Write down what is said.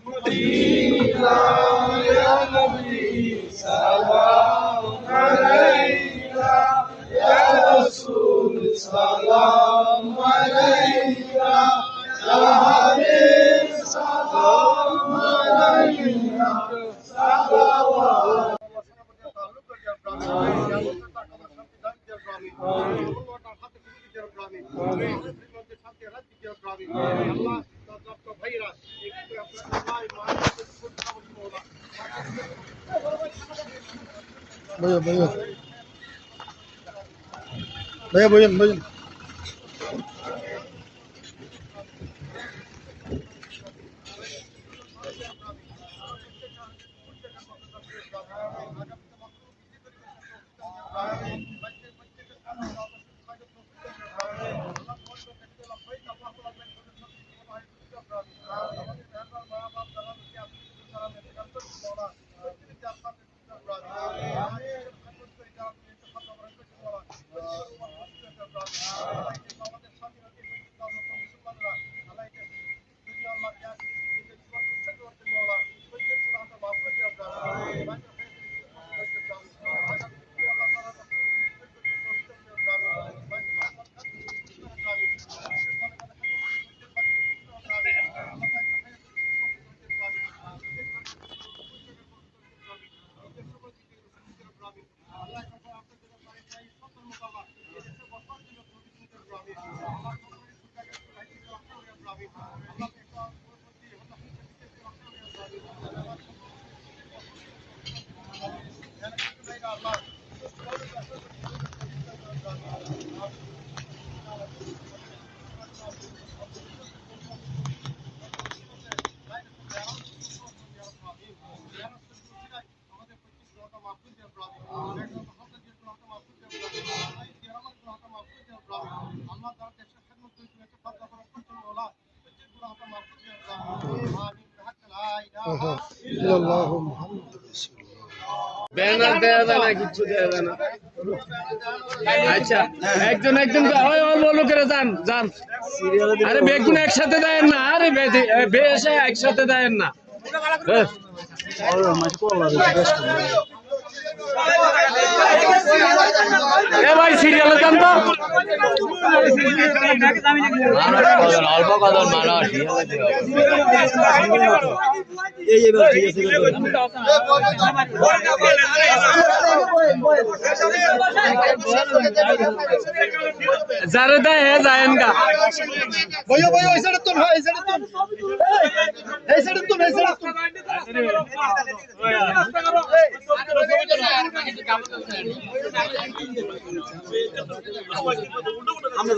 مدينة يا نبي سلام عليك يا رسول سلام عليك يا حبيب سلام عليك صلوات भैया भैया भैया ব্যানার দেয়া যায় না, কিছু দেয়া যায় না। আচ্ছা, একজন একজন অল্প অল্প করে যান যান। আরে বেগুন একসাথে দেন না, আরে বেশ একসাথে দেন না। এ ভাই সিরিয়ালে যান তো। অল্প কদর মারা যারে দেয় হে যায়েন গা। भैया भैया ऐसा तुम है ऐसा तुम ऐसा तुम ऐसा तुम